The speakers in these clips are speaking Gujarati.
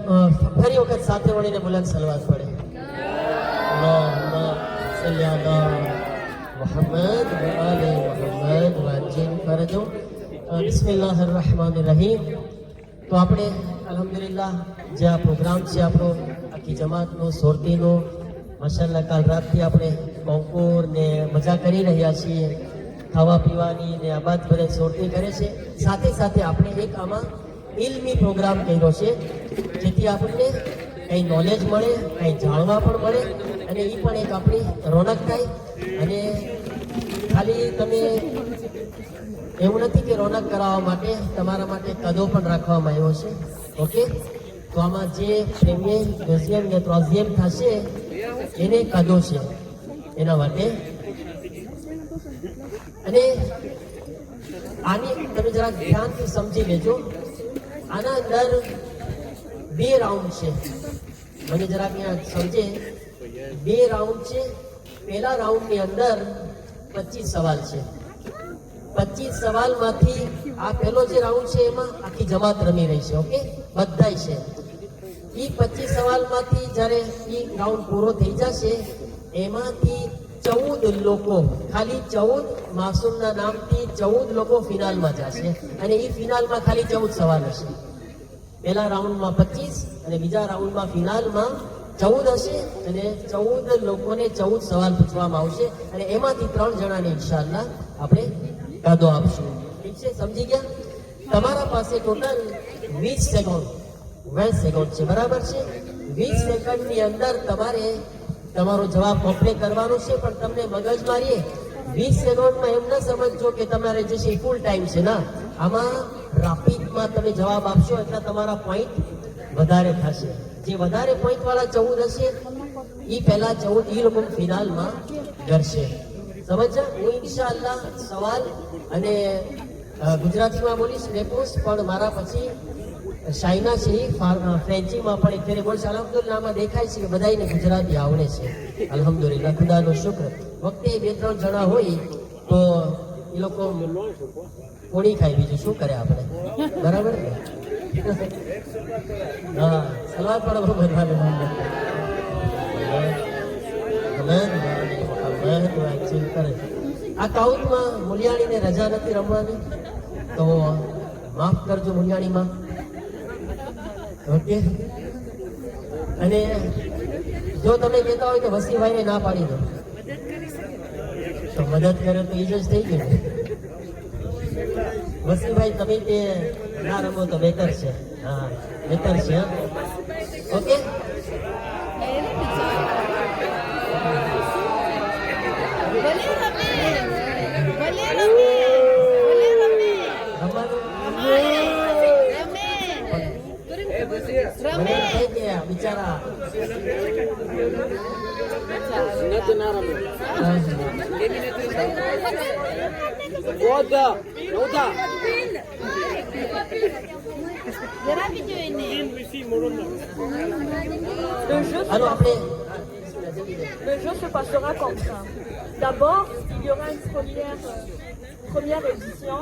ફરી વખત સાથે મળીને બુલંદ સલવાત પડે. અલ્લાહુમ્મા સલ્લી અલા મુહમ્મદ વ આલે મુહમ્મદ વાજિલ ફરજો. બિસ્મિલ્લાહિર રહેમાનિર રહીમ. તો આપણે અલ્હમ્દુલિલ્લાહ જે આ પ્રોગ્રામ છે આપણો આખી જમાતનો સોરતીનો, માશાલ્લાહ કાલ રાતથી આપણે કોંકોર ને મજા કરી રહ્યા છીએ, ખાવા પીવાની ને આબાદ ભરે સોરતી કરે છે. સાથે સાથે આપણે એક આમાં ઇલ્મી પ્રોગ્રામ કર્યો છે, જેથી આપણને કંઈ નોલેજ મળે, કંઈ જાણવા પણ મળે અને એ પણ એક આપણી રોનક થાય. અને ખાલી તમે એવું નથી કે રોનક કરાવવા માટે તમારા માટે કદો પણ રાખવામાં આવ્યો છે. ઓકે, તો આમાં જે પ્રીમિયમ, મ્યુઝિયમ ને ટ્રોઝિયમ થશે એને કદો છે એના માટે. અને આની તમે જરાક ધ્યાનથી સમજી લેજો. આના અંદર 2 રાઉન્ડ છે. મને જરાક અહીંયા સમજે, 2 રાઉન્ડ છે. પહેલા રાઉન્ડની અંદર 25 સવાલ છે. 25 સવાલમાંથી આ પહેલો જે રાઉન્ડ છે એમાં આખી જમાત રમી રહી છે. ઓકે, બધાય છે. એ 25 સવાલમાંથી જ્યારે એ રાઉન્ડ પૂરો થઈ જશે એમાંથી 14 લોકો, ખાલી 14 માસૂમના નામથી 14 લોકો ફિનાલમાં જશે. અને એ ફિનાલમાં ખાલી 14 સવાલ હશે. પહેલા રાઉન્ડમાં 25 અને બીજા રાઉન્ડમાં ફિનાલમાં 14 હશે. અને 14 લોકોને 14 સવાલ પૂછવામાં આવશે. અને એમાંથી 3 જણાને ઇન્શાઅલ્લાહ આપણે કાદો આપશું. ઠીક છે, સમજી ગયા? તમારા પાસે ટોટલ 20 સેકન્ડ છે, બરાબર છે? 20 સેકન્ડની અંદર તમારે તમારો જવાબ કમ્પ્લીટ કરવાનો છે. પણ તમને મગજ મારીએ 20 સેકન્ડમાં એમ ન સમજજો કે તમારે જે છે ફૂલ ટાઈમ છે. ના, આમાં રાપિડમાં તમે જવાબ આપશો એટલે તમારા પોઈન્ટ વધારે થશે. જે વધારે પોઈન્ટ વાળા 14 હશે એ પહેલા 14 એ લોકો ફિનાલમાં કરશે. સમજ્યા? હું ઇન્શાઅલ્લાહ સવાલ અને ગુજરાતીમાં બોલીશ રેપોસ, પણ મારા પછી શાયના છે ફ્રેન્ચીમાં પણ એક ફેરે બોલશે. અલ્હમ્દુલિલ્લાહમાં દેખાય છે કે બધાને ગુજરાતી આવડે છે. અલ્હમ્દુલિલ્લાહ, ખુદાનો શુક્ર. વખતે 2-3 જણા હોય તો એ લોકો કોણી ખાય, બીજું શું કરે આપણે, બરાબર? હા, સલાહ પણ કરે. આ કાઉન્ટમાં મુલિયાણીને રજા નથી રમવાની, તો માફ કરજો મુલિયાણીમાં. ઓકે, અને જો તમે કહેતા હોય તો વસીભાઈને ના પાડી દો, તો મદદ કરે તો ઈ જ થઈ ગયું. વસીભાઈ તમે તે ના રમો તો બેટર છે. હા, બેટર છે. હા, ઓકે. બિચારા Le jeu se passera comme ça. D'abord, il y aura une première édition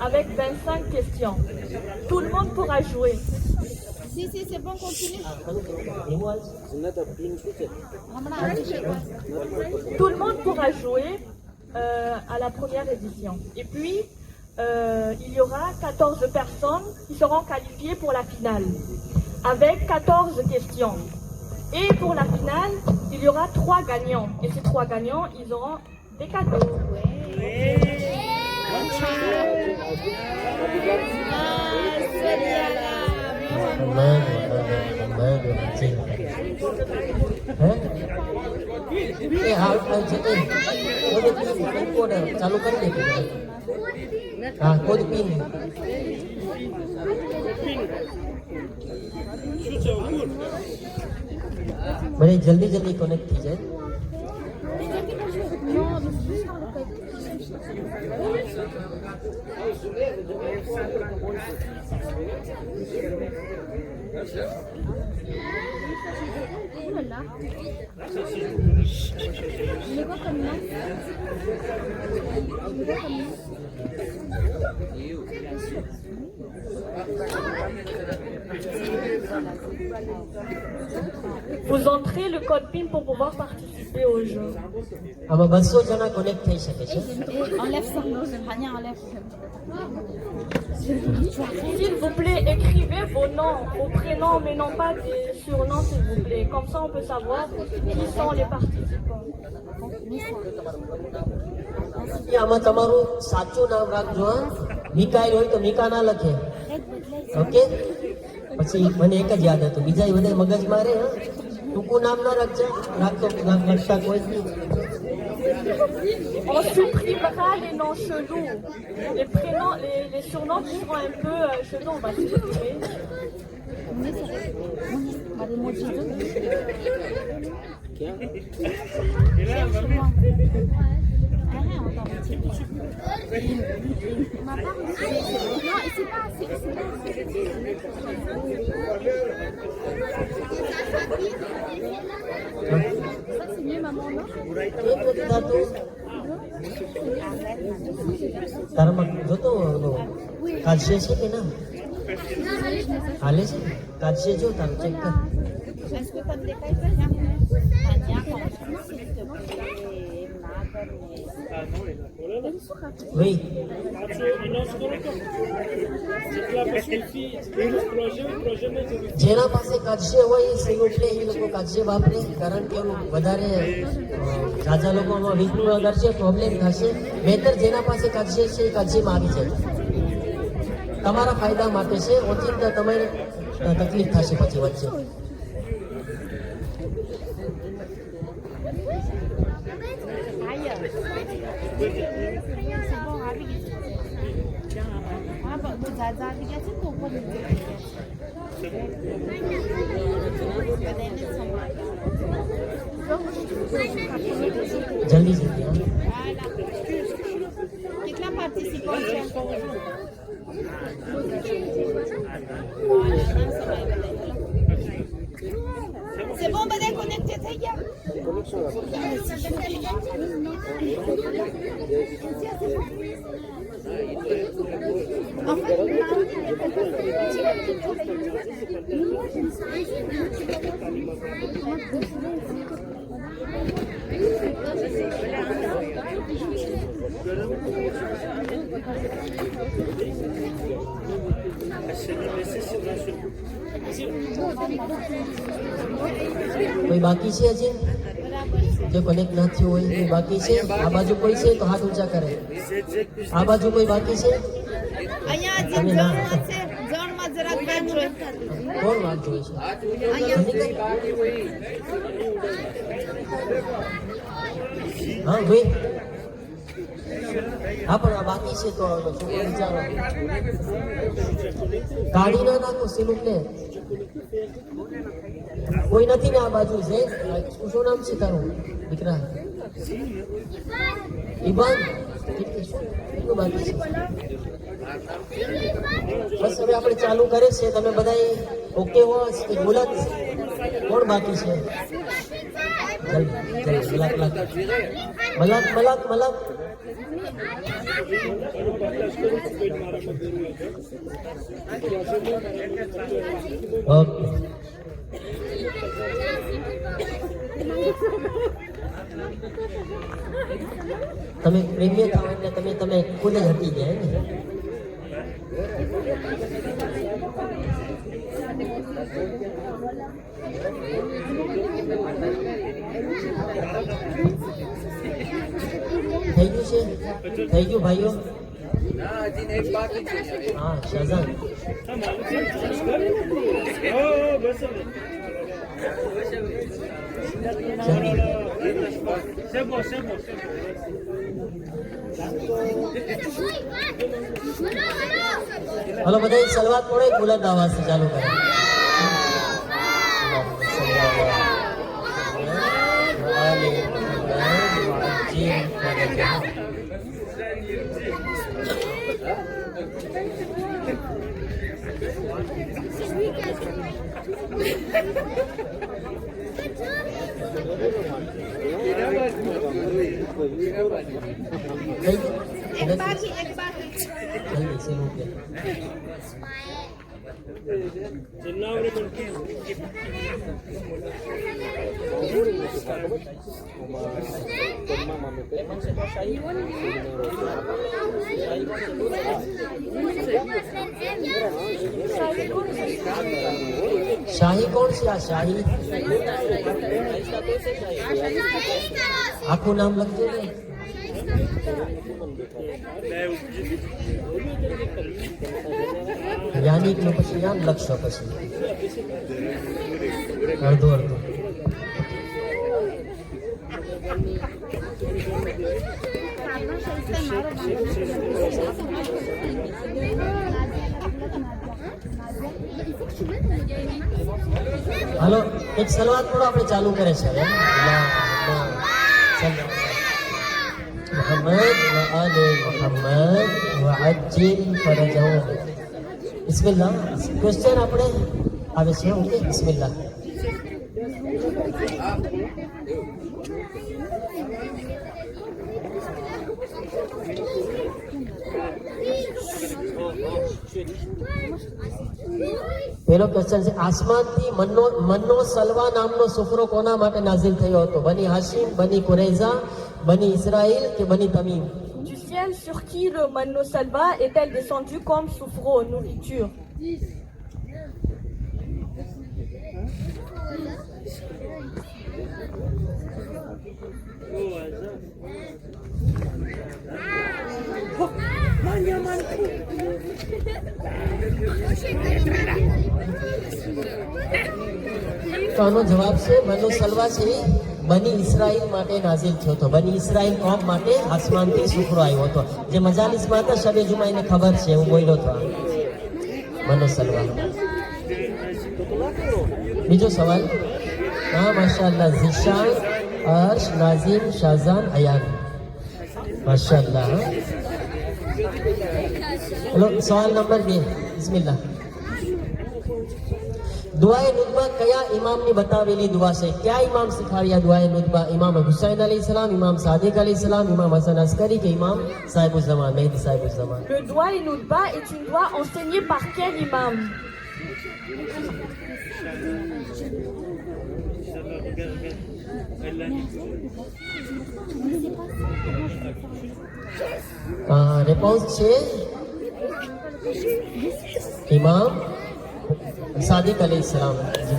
avec 25 questions. Tout le monde pourra jouer. Si, c'est bon, continue. Tout le monde pourra jouer à la première édition. Et puis, il y aura 14 personnes qui seront qualifiées pour la finale, avec 14 questions. Et pour la finale, il y aura 3 gagnants. Et ces 3 gagnants, ils auront des cadeaux. ચાલુ કરી દે. હા, કોડ પિન. મને જલ્દી કનેક્ટ થઈ જાય. Vous entrez le code PIN pour pouvoir participer au jeu. આમાં 200 જણા કનેક્ટ થઈ શકે છે. Et enlève ça. Rania, enlève. S'il vous plaît, écrivez vos noms, vos prénoms, mais non pas des surnoms, s'il vous plaît. Comme ça, on peut savoir qui sont les participants. આમાં તમારું સાચું નામ રાખજો. હા, મિકાઈલ હોય તો મિકા ના લખે. ઓકે, પછી મને એક જ યાદ હતું, બીજા બધા મગજ મારે. હા, ટૂંકું નામ ના રાખજો, લખતા કોઈ જ નહીં. On supprimera les noms chelous. Les prénoms, les surnoms qui sont un peu chelous, on va supprimer. Non, c'est pas assez. Ça, c'est mieux, maman, non? કેમ નથી થતું? તારામાં જોતો કાઢશે છે કે ના હાલે છે? કાઢશે જો તારું ચેક કર. Est-ce que tu as des détails, Tania, franchement, s'il te plaît, ભાઈ જેના પાસે કાઢશે હોય એ એટલે એ લોકો કાઢશે બાપરે, કારણ કે એનું વધારે ઝાઝા લોકોમાં વિઘ્ન કરશે, પ્રોબ્લેમ થશે. બહેતર જેના પાસે કાઢશે છે એ કાઢશેમાં આવી જાય. તમારા ફાયદા માટે છે, ઓચિંતા તમારે તકલીફ થશે પછી વચ્ચે. c'est bon, arrive. Ah, bah, vous avez arrivé à ce qu'on peut le dire. જલ્દી જલ્દી. હા. Voilà. કેટલા participants છે? C'est bon, બધા connecté થઈ ગયા? કોઈ બાકી છે હજી જે કનેક્ટ ના થયું હોય? કોઈ બાકી છે? આ બાજુ કોઈ છે તો હાથ ઊંચા કરે. આ બાજુ કોઈ બાકી છે? અહીંયા જે જણમાં છે, જણમાં જરાક વાત જોઈએ. કોણ વાત જોઈ છે? હા ભાઈ, હા પણ આ બાકી છે તો છોકરો વિચારો કાઢી ના નાખો સિલુકને. કોઈ નથી ને આ બાજુ છે? શું નામ છે તારું દીકરા? ઇબાન. કેટલું બાકી છે? બસ હવે આપણે ચાલુ કરે છે. તમે બધા ઓકે હો? બોલત કોણ બાકી છે? જલ્દી જલ્દી. મલાક મલાક મલાક. ઓકે, તમે પ્રેમીય થાવ એટલે તમે ખુદ જ હટી જાય ને. થઈ ગયું છે? થઈ ગયું ભાઈઓ? હા શાહજાન. હલો બધા સલવાત પડે, બુલંદ આવાજથી ચાલુ કરે. એક બાકી. જલ્દી સે રૂપિયા. શાહી કોણ છે આ શાહી? આખું નામ લખજો ને. યાનિક નું પછી યાન લખશો પછી અડધું અડધું. હાલો એક સલવાત પણ આપણે ચાલુ કરે છે હવે. محمد وآل محمد وعجل فرجهم. બિસ્મિલ્લાહ. ક્વેશ્ચન આપણે આવે છે. ઓકે બિસ્મિલ્લાહ. પહેલો ક્વેશ્ચન છે આસમાનથી મન્નો સલવા નામનો સુફરો કોના માટે નાઝિલ થયો હતો? બની હાશિમ, બની કુરૈઝા, બની ઇસ્રાïl કે બની Tamim? Du ciel sur qui le manno salva est-elle descendue comme soufreau, nourriture? તો આનો જવાબ છે મન્નો સલવા છે બની ઇસ્રાઈલ માટે નાઝિલ થયો હતો. બની ઇસ્રાઈલ કોમ માટે આસમાનથી સુફરો આવ્યો હતો. જે મજાલિસમાં હતા શબે જુમા એને ખબર છે, હું બોલ્યો હતો મન્નો સલવા. બીજો સવાલ. હા માશાઅલ્લાહ. ઝીશાન, અર્શ, નાઝિમ, શાહજાન, અયાન. માશાઅલ્લાહ. ચલો સવાલ નંબર 2. બિસ્મિલ્લાહ. દુઆએ નુદબા કયા ઇમામની બતાવેલી દુઆ છે? કયા ઇમામ શીખવાડ્યા દુઆએ નુદબા? ઇમામ હુસૈન અલૈહિસ્સલામ, ઇમામ સાદિક અલૈહિસ્સલામ, ઇમામ હસન અસ્કરી કે ઇમામ સાહિબુઝ્ઝમાન, Mehdi સાહિબુઝ્ઝમાન? Le doua et Nudba est une doua enseignée par quel imam? Response છે ઇમામ સાદિક અલૈહિસ્સલામ.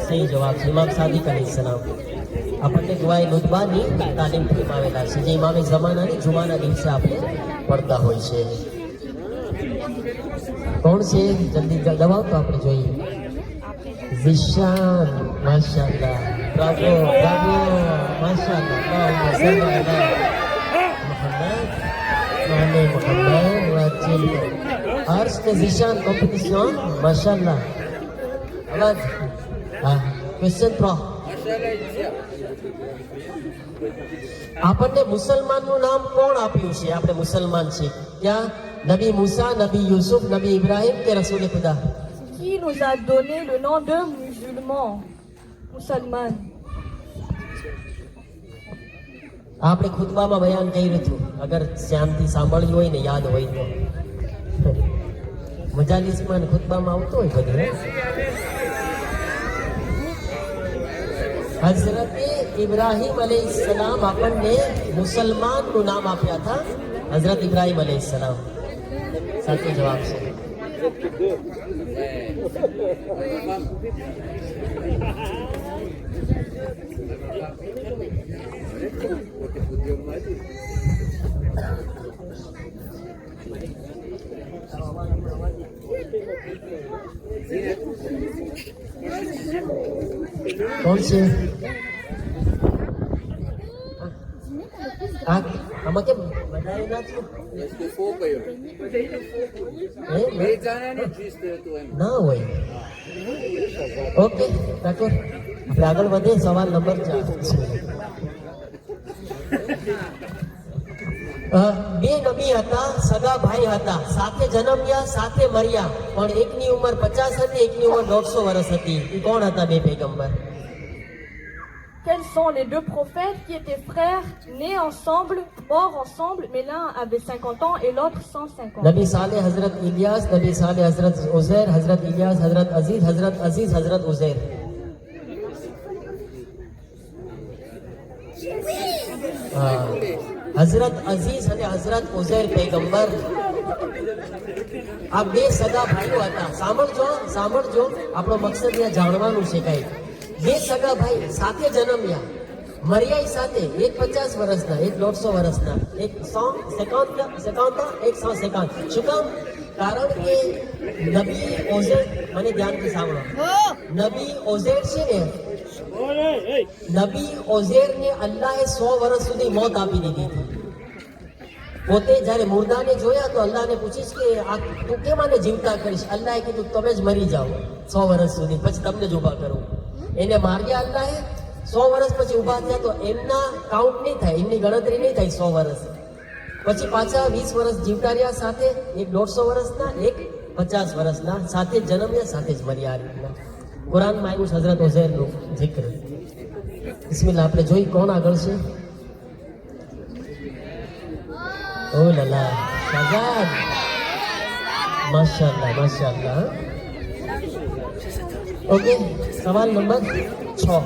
સહી જવાબ છે ઇમામ સાદિક અલૈહિસ્સલામ. આપણને દુઆએ નુદબાની તાલીમ ફરમાવેલા છે, જે ઇમામે ઝમાનાની જુમાના દિવસે આપણે પડતા હોય છે. કોણ છે? જલ્દી દબાવો તો આપણે જોઈએ. ઝીશાન. માશાઅલ્લાહ. Bravo bravo. માશાઅલ્લાહ. મોહમ્મદ વાચિલ. હર્ષ ને ઝીશાન કોમ્પિટિશન. માશાઅલ્લાહ. અવાજ. હા. ક્વેશ્ચન 3. આપણને મુસલમાનનું નામ કોણ આપ્યું છે? આપણે મુસલમાન છે ત્યાં નબી મૂસા, નબી યુસુફ, નબી ઇબ્રાહિમ કે રસૂલ ખુદા? Qui nous a donné le nom de musulman? આપણે ખુતબામાં બયાન કર્યું હતું, અગર ધ્યાનથી સાંભળ્યું હોય ને યાદ હોય તો. મજાલિસમાં ને ખુતબામાં આવતું હોય બધું. હઝરત ઇબ્રાહિમ અલૈહિસ્સલામ આપણને મુસલમાનનું નામ આપ્યા હતા. હઝરત ઇબ્રાહિમ અલૈહિસ્સલામ સાચો જવાબ છે. કોણ છે? આમાં કેમ વધારે ના થયું? ના હોય. ઓકે ઠાકોર, આપણે આગળ વધે. સવાલ નંબર 4. બે નબી હતા, સગા ભાઈ હતા, સાથે જન્મ્યા, સાથે મર્યા, પણ એકની ઉંમર 50 હતી, એકની ઉંમર 150 વર્ષ હતી. એ કોણ હતા બે પૈગંબર? quels sont les deux prophètes qui étaient frères, nés ensemble, morts ensemble, mais l'un avait 50 ans et l'autre 150. नबी साले हजरत इलियास, नबी साले हजरत उजैर, हजरत इलियास हजरत अजीज हजरत उजैर. હઝરત અઝીઝ અને હઝરત ઉઝૈર પૈગંબર આ બે સગા ભાઈઓ હતા. સાંભળજો આપણો મકસદ અહીંયા જાણવાનું છે. કઈ બે સગા ભાઈ સાથે જન્મ્યા, મરિયાઈ સાથે, એક 50 વર્ષના, એક 150 વર્ષના, એક 150, એક 150. શું કામ? કારણ કે નબી ઓઝેર, મને ધ્યાનથી સાંભળો, નબી ઓઝેર છે ને, નબી ઓઝેરને અલ્લાહે 100 વર્ષ સુધી મોત આપી દીધી હતી. પોતે જ્યારે મુર્દાને જોયા તો અલ્લાહને પૂછીશ કે આ તું કેમ આને જીવતા કરીશ? અલ્લાહે કીધું તમે જ મરી જાઓ 100 વર્ષ સુધી, પછી તમને જ ઊભા કરું. એને માર્યા અલ્લાહે. 100 વર્ષ પછી ઊભા થયા તો એમના કાઉન્ટ નહીં થાય, એમની ગણતરી નહીં થાય 100 વર્ષ. પછી પાછા 20 વર્ષ જીવતા રહ્યા સાથે, એક 150 વર્ષના, એક 50 વર્ષના, સાથે જ જન્મ્યા, સાથે જ મર્યા. આ રીતના કુરાનમાં આવ્યું છે હઝરત ઉઝૈરનું જિક્ર. બિસ્મિલ્લાહ. આપણે જોઈ કોણ આગળ છે. ઓ લલા, શાહજાદ, માશાઅલ્લાહ માશાઅલ્લાહ. ઓકે, સવાલ નંબર 6.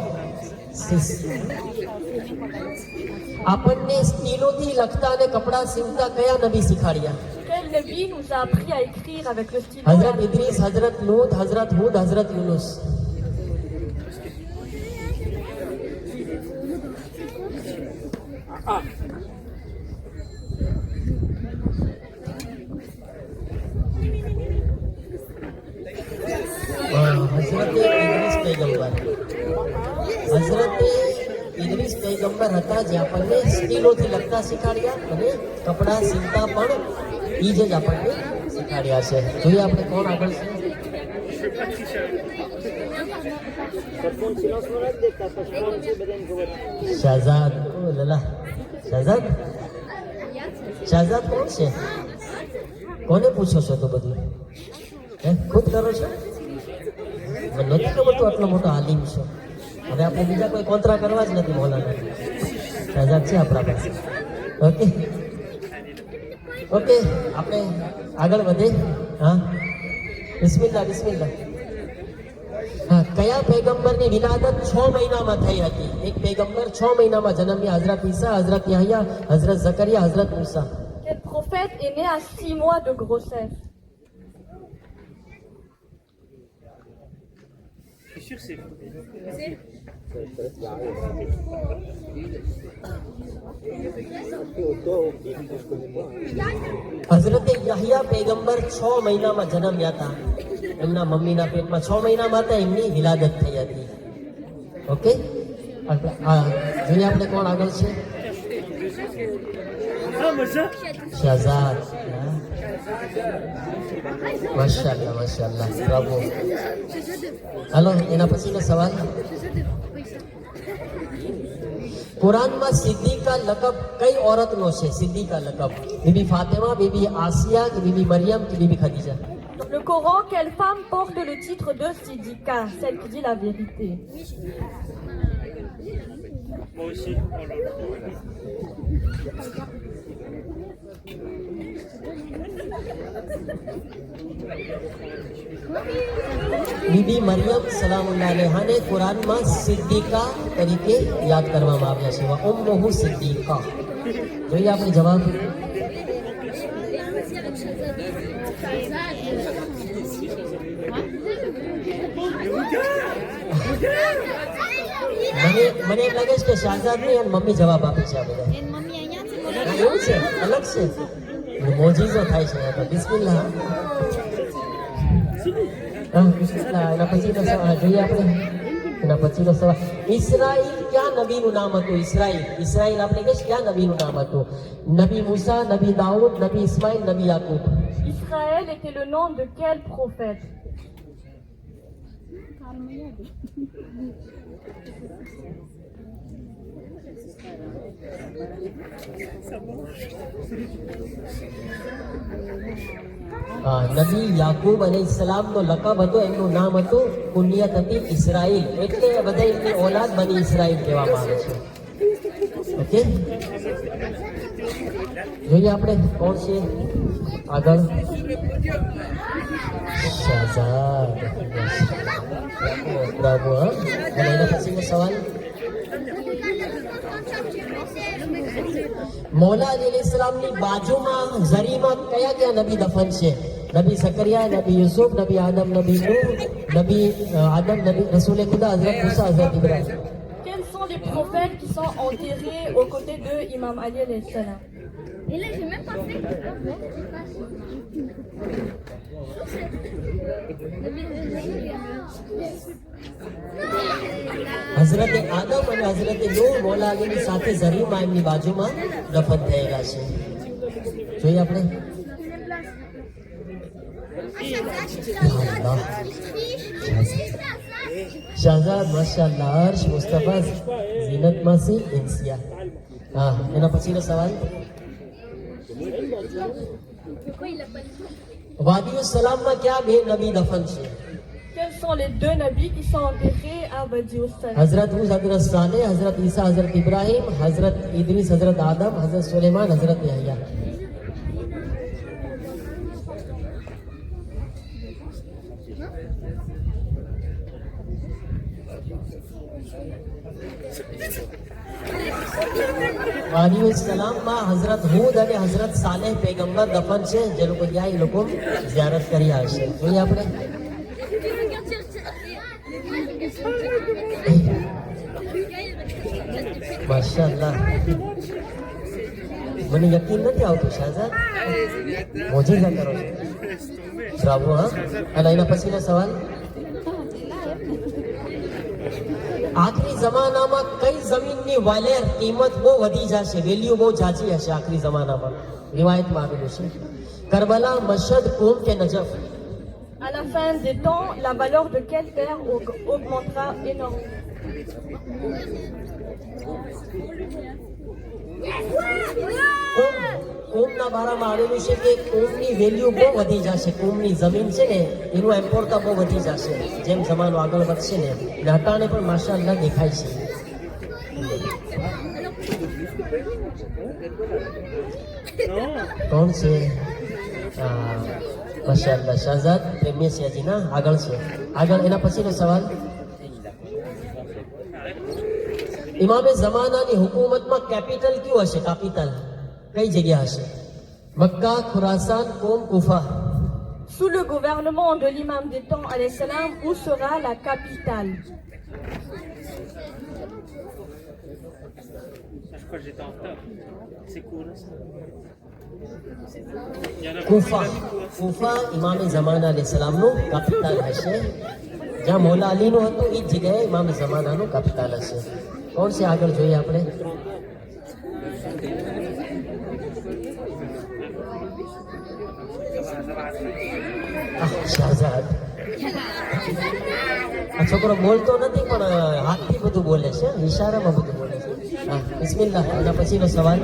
આપણને સ્ટીલોથી લખતા અને કપડા સીવતા કયા Nabi શીખાડ્યા? Quel Nabi nous a appris à écrire avec le stylo? હઝરત ઇદ્રીસ, હઝરત નૂહ, હઝરત હૂદ, હઝરત યુનુસ. હઝરતે ઇદ્રીસ પૈગંબર, હઝરતે ઇદ્રીસ પૈગંબર હતા જે આપણને સ્ટીલોથી લખતા શીખાડ્યા અને કપડા સીવતા પણ ઈ જ આપણને શીખાડ્યા છે. જોઈએ આપણે કોણ આગળ છે. શાહજાદ. ઓ લલા, શાહજાદ. શાહજાદ કોણ છે? કોને પૂછો છો તો બધું? ખુદ કરો છો? મને નથી ખબર તું આટલો મોટો આલિમ છો. હવે આપણે બીજા કોઈ કોંતરા કરવા જ નથી મૌલાના. શાહજાદ છે આપણા પાસે. ઓકે ઓકે, આપણે આગળ વધે. હા, બિસ્મિલ્લાહ બિસ્મિલ્લાહ. હા, કયા પૈગંબરની વિલાદત 6 મહિનામાં થઈ હતી? એક પૈગંબર 6 મહિનામાં જન્મ્યા. હઝરત ઈસા, હઝરત યહયા, હઝરત ઝકરિયા, હઝરત મૂસા. Quel prophète est né à 6 mois de grossesse? Je suis sûr que c'est. હઝરત યહયા પૈગંબર 6 મહિનામાં જન્મ્યા હતા. એમના મમ્મીના પેટમાં 6 મહિનામાં હતા, એમની વિલાદત થઈ હતી. ઓકે, હા, જોઈએ આપણે કોણ આગળ છે. શાહજાદ. માશાઅલ્લાહ માશાઅલ્લાહ, બ્રાવો. હાલો, એના પછીનો સવાલ. કુરાનમાં સિદ્દીકા લકબ કઈ ઓરતનો છે? સિદ્દીકા લકબ બીબી ફાતિમા, બીબી આસિયા, કે બીબી મરિયમ, કે BB ખદીજા? Dans le Coran, quelle femme porte le titre de Siddiqa, celle qui dit la vérité? Moi aussi. Oh là là. બીબી મરિયમ સલામુલ્લાહ અલૈહાને કુરાનમાં સિદ્દીકા તરીકે યાદ કરવામાં આવ્યા છે. ઉમ્મુહુ સિદ્દીકા. જોઈએ આપણે જવાબ. મને એમ લાગે છે કે શાહજાદ ની અને મમ્મી જવાબ આપે છે. આ બધા એની મમ્મી અહીંયા છે. હા, એવું છે, અલગ છે. મોજીઝો થાય છે. તો બિસ્મિલ્લાહ. બિસ્મિલ્લાહ. એના પછીનો સવાલ જોઈએ આપણે. એના પછીનો સવાલ. ઇસ્રાઈલ ક્યાં નબીનું નામ હતું? ઇસ્રાઈલ આપણે કહીએ ક્યાં નબીનું નામ હતું? Nabi મૂસા, Nabi Dawood, Nabi Ismail, Nabi યાકૂબ. Israël était le nom de quel prophète? Nabi યાકૂબ અલૈહિસ્સલામનો લકબ હતો, એમનું નામ હતું, કુનિયત હતી ઇસ્રાઈલ, એટલે બધા એમની ઓલાદ બની ઇસ્રાઈલ કહેવામાં આવે છે. ઓકે, જોઈએ આપણે કોણ છે આગળ. શહજાદ. બ્રાવો. અને એના પછીનો સવાલ. મૌલા અલી અલૈહિસ્સલામની બાજુમાં ઝરીમાં કયા કયા નબી દફન છે? નબી ઝકરિયા, નબી યુસુફ, નબી આદમ, નબી નૂહ, નબી આદમ, નબી રસૂલ ખુદા હઝરત મૂસા, હઝરત Ibrahim. Quels sont les prophètes qui sont enterrés aux côtés de Imam Ali alayhi salam? Et là, j'ai même pas fait. હઝરત આદમ અને હઝરત નૂહ મૌલા અલીની સાથે ઝરીમાં એમની બાજુમાં દફન થયેલા છે. જોઈએ આપણે. અલ્લાહ. શહજાદ, માશાઅલ્લાહ, હર્ષ, મુસ્તફા, ઝીનત માસી, ઇન્સિયા. હા, એના પછીનો સવાલ. વાદીઉ સલામમાં ક્યાં બે નબી દફન છે? Quels sont les deux nabis qui sont enterrés à Wadi Salam? હઝરત હૂદ, હઝરત સાલેહ, હઝરત ઈસા, હઝરત ઇબ્રાહિમ, હઝરત ઇદ્રીસ, હઝરત આદમ, હઝરત સુલેમાન, હઝરત યહયા. વાદીઉ સલામમાં હઝરત હૂદ અને હઝરત સાલેહ પૈગંબર દફન છે. જે લોકો ગયા એ લોકો ઝિયારત કરી આવશે. જોઈએ આપણે. માશાઅલ્લાહ, મને યકીન નથી આવતું શહજાદ, મોજીઝા કરો છો. બ્રાવો. હા, અને એના પછીનો સવાલ. આખરી જમાનામાં કઈ જમીનની વાલેર કિંમત બહુ વધી જશે, વેલ્યુ બહુ જાજી હશે આખરી જમાનામાં? રિવાયતમાં આવેલું છે. કરબલા, મશહદ, કૂમ કે Najaf? À la fin des temps, la valeur de quelle terre augmentera énormément? કુંભના બારામાં આવેલું છે કે કુંભની વેલ્યુ બહુ વધી જશે. કુંભની જમીન છે ને એનું એમ્પોર્ટા બહુ વધી જશે જેમ જમાનો આગળ વધશે ને. હટાણે પણ માશાઅલ્લાહ દેખાય છે. કોણ છે? માશાઅલ્લાહ, શહજાદ પ્રેમિયસિયાજીના આગળ છે. આગળ એના પછીનો સવાલ. ઇમામે ઝમાનાની હુકુમતમાં કેપિટલ કયું હશે? કેપિટલ કઈ જગ્યા હશે? મક્કા, ખુરાસાન, કોમ, કુફા? Sous le gouvernement de l'imam des temps alayhi salam, où sera la capitale? Je crois que j'étais en retard. C'est cool. Il y en a Kufa. Kufa ઇમામે ઝમાના અલૈહિ સલામનું કેપિટલ હશે. જ્યાં મૌલા અલીનું હતું એ જ જગ્યાએ ઇમામે ઝમાનાનું કેપિટલ હશે. કોણ છે આગળ? જોઈએ આપણે. શહજાદ. આ છોકરો બોલતો નથી પણ હાથથી બધું બોલે છે, ઇશારામાં બધું બોલે છે. હા, બિસ્મિલ્લાહ. એના પછીનો સવાલ.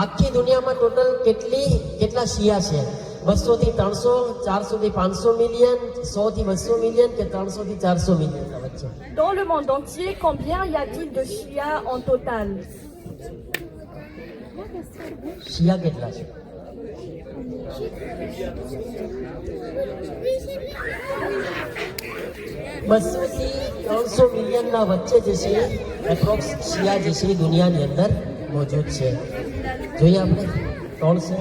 આખી દુનિયામાં ટોટલ કેટલા શિયા છે? 200 થી 300, 400 થી 500 મિલિયન, 100 થી 200 મિલિયન કે 300 થી 400 મિલિયન ના વચ્ચે? Dans le monde entier, combien y a-t-il de chiites en total? શિયા કેટલા છે? બસો થી 300 મિલિયન ના વચ્ચે જે છે એપ્રોક્સ શિયા જે છે દુનિયાની અંદર મોજૂદ છે. જોઈએ આપણે કોણ છે?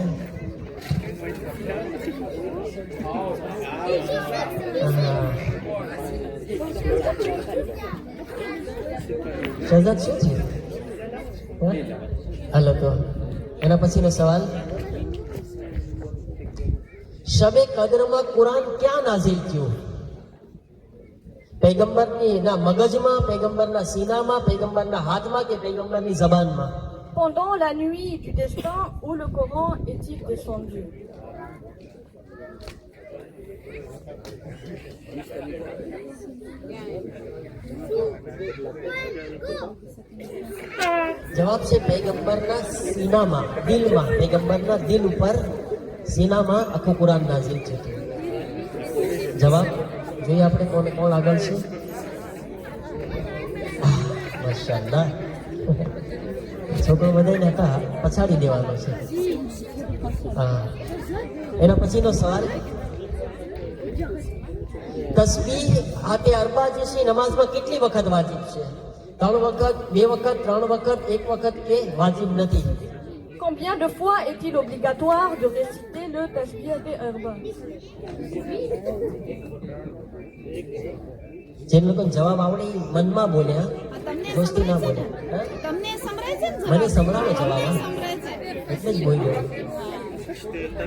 શહજાદ શું છે? હાલો તો એના પછીનો સવાલ. શબે કદરમાં કુરાન ક્યાં નાઝિલ થયું? પૈગંબરની ના મગજમાં, પૈગંબરના સીનામાં, પૈગંબરના હાથમાં કે પૈગંબરની જબાનમાં? Pendant la nuit du destin, où le Coran est-il descendu? જવાબ છે પૈગંબરના સીનામાં, દિલમાં, પૈગંબરના દિલ ઉપર સીનામાં આખું કુરાન નાઝિલ છે. જવાબ જોઈએ આપણે કોણ આગળ છે. માશાઅલ્લાહ, છોકરો બધાને હતા પછાડી દેવાનો છે. હા, એના પછીનો સવાલ, તસ્બીહ હાથે અરબા જે છે નમાઝમાં કેટલી વખત વાજિબ છે? 3 વખત, 2 વખત, 3 વખત, 1 વખત કે વાજિબ નથી? Combien de fois est-il obligatoire de réciter le tasbih al-arba? જે લોકોને જવાબ આવડે એ મનમાં બોલ્યા, તમને દોસ્તી ના સંભળાય છે બોલ્યા. ને? હા? તમને સંભળાય છે ને મને જવાબ? સંભળાવે જવાબ, તમને હા. સંભળાય છે. એટલે જ બોલ્યો.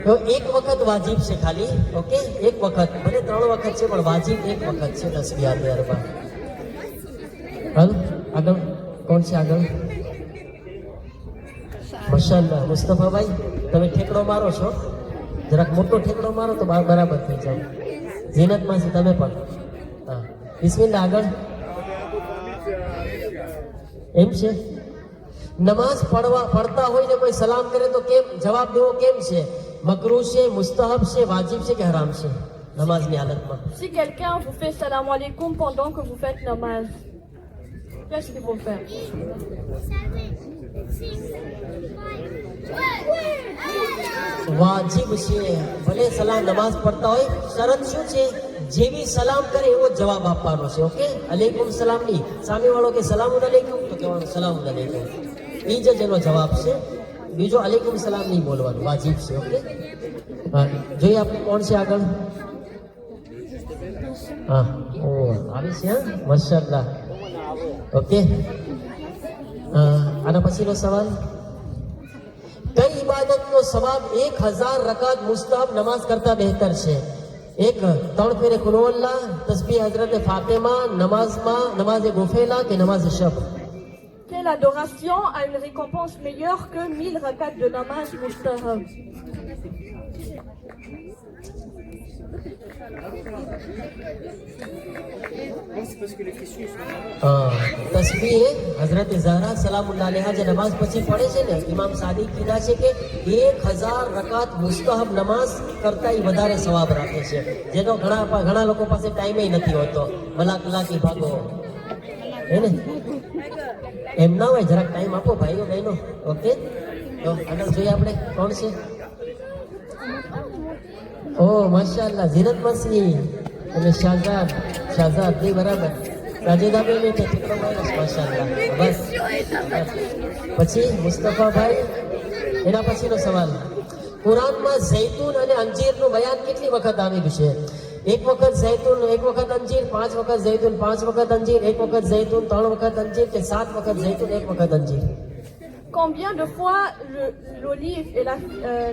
તો 1 વખત વાજિબ છે ખાલી, ઓકે? 1 વખત, ભલે 3 વખત છે પણ વાજિબ 1 વખત છે તસ્બીહ હાથે અરબા. હાલ આગળ કોણ છે આગળ? માશાઅલ્લાહ, મુસ્તફાભાઈ તમે ઠેકડો મારો છો, જરાક મોટો ઠેકડો મારો તો બરાબર થઈ જાવ. ઝીનતમાં છે તમે પણ. હા, બિસ્મિલ્લાહ, આગળ. એમ છે, નમાઝ પડતા હોય ને કોઈ સલામ કરે તો કેમ જવાબ દેવો કેમ છે? મકરૂહ છે, મુસ્તહબ છે, વાજિબ છે કે હરામ છે નમાઝની હાલતમાં? Si quelqu'un vous fait salam alaikum pendant que vous faites namaz, qu'est-ce qu'il faut faire? વાજિબ છે, ભલે સલામ નમાઝ પડતા હોય. શરત શું છે? જેવી સલામ કરે એવો જવાબ આપવાનો છે. ઓકે, અલૈકુમ સલામ ની સામે વાળો કે સલામુન અલૈકુમ તો કહેવાનું સલામુન અલૈકુમ, એ જ એનો જવાબ છે. બીજો અલૈકુમ સલામ નહીં બોલવાનું, વાજિબ છે. ઓકે, હા, જોઈએ આપણે કોણ છે આગળ. હા, ઓ આવી છે, હા, માશાઅલ્લાહ. ઓકે, આના પછીનો સવાલ, કઈ ઇબાદતનો સવાબ 1000 રકાત મુસ્તહબ નમાઝ કરતા બહેતર છે? 1 3 ફેરે કુલ હુવલ્લાહ, તસ્બીહ હઝરત ફાતિમા, નમાઝે ગુફેલા કે નમાઝે શબ? Quelle adoration a une récompense meilleure que 1000 rakats de namaz mustahab? Non, c'est parce que les questions sont તસ્બીહ હઝરત ઝહરા સલામુલ્લાહ અલૈહા જે નમાઝ પછી પડે છે ને, ઇમામ સાદિક કીધા છે કે 1000 રકાત મુસ્તહબ નમાઝ કરતા ઈ વધારે સવાબ રાખે છે. જેનો ઘણા લોકો પાસે ટાઈમે નથી હોતો, કલાકી ભાગો હે ને, એમ ના હોય, જરાક ટાઈમ આપો ભાઈઓ બહેનો. ઓકે, તો આગળ જોઈએ આપણે કોણ છે. ઓ માશાઅલ્લાહ, ઝીનત મસી અને શાહઝાદ બે બરાબર. સાજેદા બેન એટલે ઠીકરો માઇનસ, માશાઅલ્લાહ. બસ પછી મુસ્તફાભાઈ, એના પછીનો સવાલ, કુરાનમાં ઝૈતુન અને અંજીરનું બયાન કેટલી વખત આવેલું છે? 1 વખત ઝૈતુન, 1 વખત અંજીર, 5 વખત ઝૈતુન, 5 વખત અંજીર, 1 વખત ઝૈતુન, 3 વખત અંજીર કે 7 વખત ઝૈતુન, 1 વખત અંજીર? Combien de fois l'olive et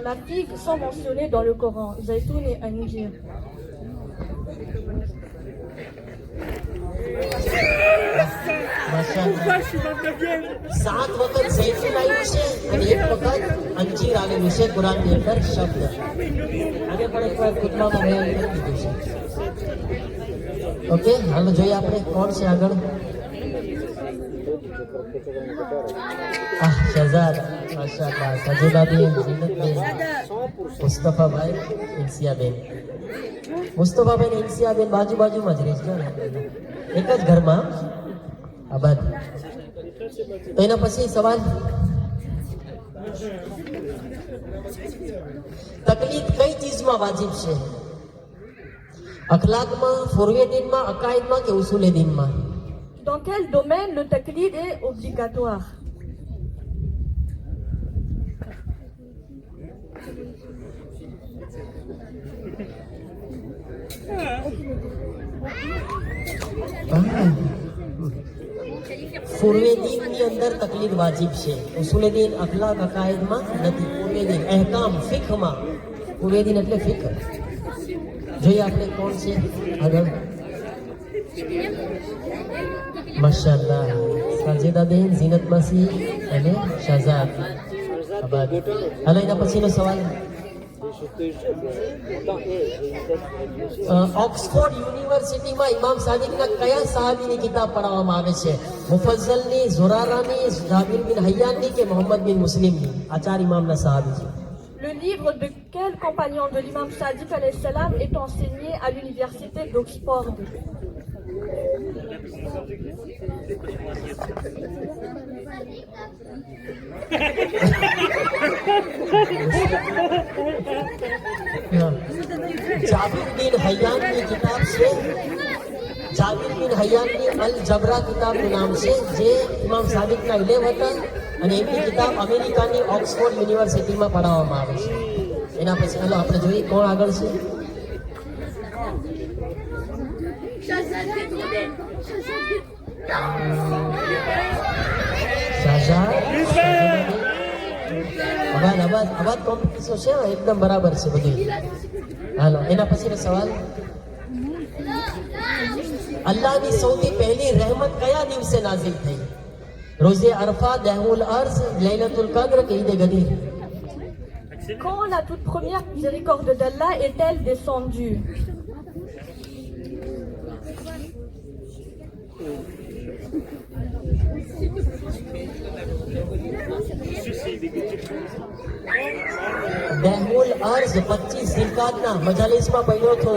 la figue sont mentionnés dans le Coran? Zaitoun et Anjir. માશાઅલ્લાહ, 7 વખત ઝૈતુન આવ્યું છે અને 1 વખત અંજીર આવેલું છે કુરાનની અંદર શબ્દ. આને પણ એકવાર ખુતબામાં બયાન કરી દીધું છે. ઓકે, હાલો જોઈએ આપણે કોણ છે આગળ. શહજાદ, માશાઅલ્લાહ, સજેદાબેન, ઝીનતબેન, મુસ્તફાભાઈ, ઇન્સિયાબેન. મુસ્તફાભાઈ ને ઇન્સિયાબેન બાજુમાં જ રહે છે, એક જ ઘરમાં. આબાદ. તો એના પછી સવાલ, તકલીફ કઈ ચીજમાં વાજિબ છે? અખલાકમાં, ફુરવે દીનમાં, અકાઈદમાં કે ઉસૂલે દીનમાં? Dans quel domaine le taqlid est obligatoire? ફુરવે દીનની અંદર તકલીદ વાજિબ છે, ઉસૂલે દીન, અખલાક, અકાઈદમાં નથી. ફુરવે દીન, અહેકામ, ફિકહમાં. ફુરવે દીન એટલે ફિકહ. જોઈએ આપણે કોણ છે આગળ. માશાઅલ્લાહ, સાજેદાબેન, ઝીનત મસી અને શહજાદ. આબાદ. હાલો એના પછીનો સવાલ, Je te jure, pourtant, j'ai une tête réfléchie. Oxford યુનિવર્સિટીમાં ઇમામ સાદિકના કયા સહાબીની કિતાબ પઢાવવામાં આવે છે? મુફઝલની, ઝુરારાની, જાબિર બિન હૈયાનની કે મોહમ્મદ બિન મુસ્લિમની? આ ચાર ઇમામના સહાબી છે. Le livre de quel compagnon de l'imam Sadiq alayhi salam est enseigné à l'université d'Oxford? Jabir બિન હૈયાનની કિતાબ છે. જાબિર બિન હૈયાનની અલ જબરા કિતાબનું નામ છે, જે ઇમામ સાદિકના ઇલેમ હતા અને એમની કિતાબ અમેરિકાની ઓક્સફોર્ડ યુનિવર્સિટીમાં પઢાવવામાં આવે છે. એના પછી ચાલો આપણે જોઈએ કોણ આગળ છે. અવાજ કોમ્પિટિશન છે, એકદમ બરાબર છે બધું. હાલો એના પછીનો સવાલ. અલ્લાહની સૌથી પહેલી રહેમત કયા દિવસે નાઝિલ થઈ? રોઝે અરફા, દહુલ અર્ઝ, લૈલતુલ કદ્ર કે Eid ગદીર? Quand la toute première miséricorde d'Allah est-elle descendue? દહુલ અર્ઝ 25 ઝિલકાતના મજાલિસમાં બોલ્યો હતો.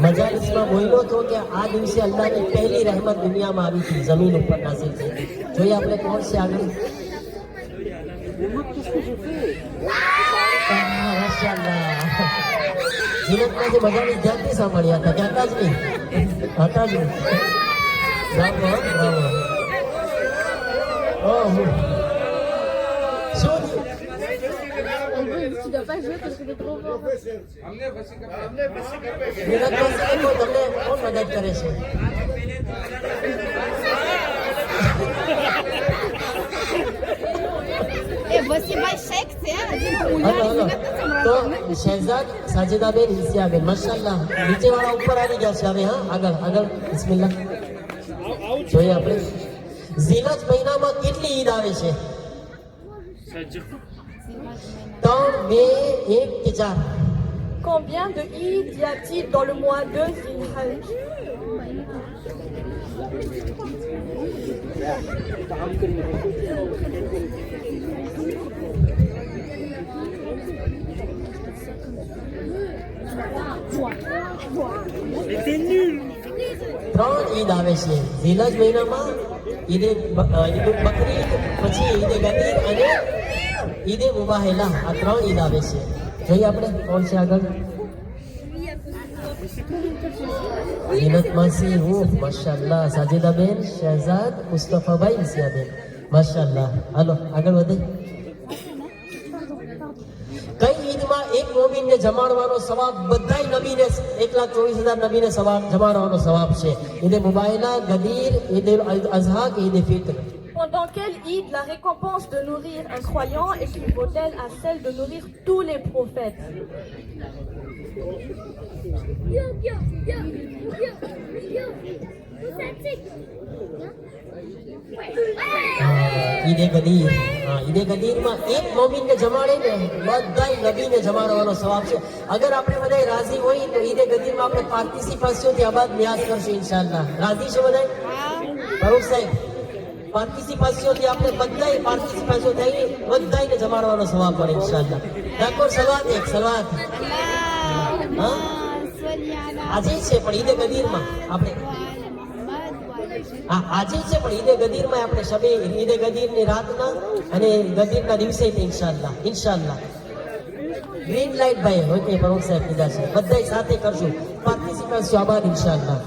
મજાલિસમાં બોલ્યો હતો કે આ દિવસે અલ્લાહની પહેલી રહેમત દુનિયામાં આવી હતી, જમીન ઉપર નાઝિલ થઈ. જોઈએ આપણે કોણ છે આગળ. જીનતમાં જે મજાની ધ્યાનથી સાંભળ્યા હતા કે હતા જ નહીં? હતા જ નહીં. Bravo, bravo. ઓહો. શું Tu dois pas jouer parce que t'es trop fort. જીનતમાં તમને કોણ મદદ કરે છે? Eh, você vai cheque, hello hello. તો શહેજાદ, સાજિદાબેન, ઇન્સિયાબેન, માશાઅલ્લાહ નીચેવાળા ઉપર આવી ગયા છે હવે. હા આગળ આગળ. બિસ્મિલ્લાહ. જોઈએ આપણે ઝીલજ મહિનામાં કેટલી ઈદ આવે છે? 3, 2, 1 કે 4? Combien de Eid y a-t-il dans le mois de Zilhajj? ત્રણ ઈદ આવે છે ઝીલજ મહિનામાં. ઈદે બકરી, પછી ઈદે ગદીર અને ઈદે મુબાહેલા. આ ત્રણ ઈદ આવે છે. જોઈએ આપણે કોણ છે આગળ. જીનત માસી, હું માશાઅલ્લાહ. સાજિદાબેન, શહેજાદ, મુસ્તફાભાઈ, ઇન્સિયાબેન, માશાઅલ્લાહ. હાલો આગળ વધે. કઈ ઈદમાં એક મોમીનને જમાડવાનો સવાબ બધાય નબીને 1,24,000 નબીને સવાબ જમાડવાનો સવાબ છે? ઈદે મુબાહેલા, ગદીર, ઈદે અઝહા કે ઈદે Fitr? Pendant quelle Eid la récompense de nourrir un croyant équivaut-elle à celle de nourrir tous les prophètes? ઈદે ગદીર. હા, ઈદે ગદીરમાં એક મોમીનને જમાડે ને બધાય નબીને જમાડવાનો સવાબ છે. અગર આપણે બધા રાજી હોય તો ઈદે ગદીરમાં આપણે પાર્ટિસિપેશનથી આબાદ ન્યાસ કરશું ઇન્શાઅલ્લાહ. રાજી છે બધા? ફરૂખ સાહેબ, પાર્ટિસિપેશનથી આપણે બધાય પાર્ટિસિપેશન થઈ બધાયને જમાડવાનો સવાબ મળે ઇન્શાઅલ્લાહ. રાખો સલાત, એક સલાત. હા આજે છે પણ ઈદે ગદીરમાં આપણે આજે છે પણ ઈદે ગદીરમાં આપણે શબે ઈદે ગદીરની રાતના અને ગદીરના દિવસે ઇન્શાઅલ્લાહ. ઇન્શાઅલ્લાહ ગ્રીન લાઈટ ભાઈ હોય કે ફરૂખ સાહેબ કીધા છે બધાય સાથે કરશું પાર્ટિસિપેશન આબાદ ઇન્શાઅલ્લાહ.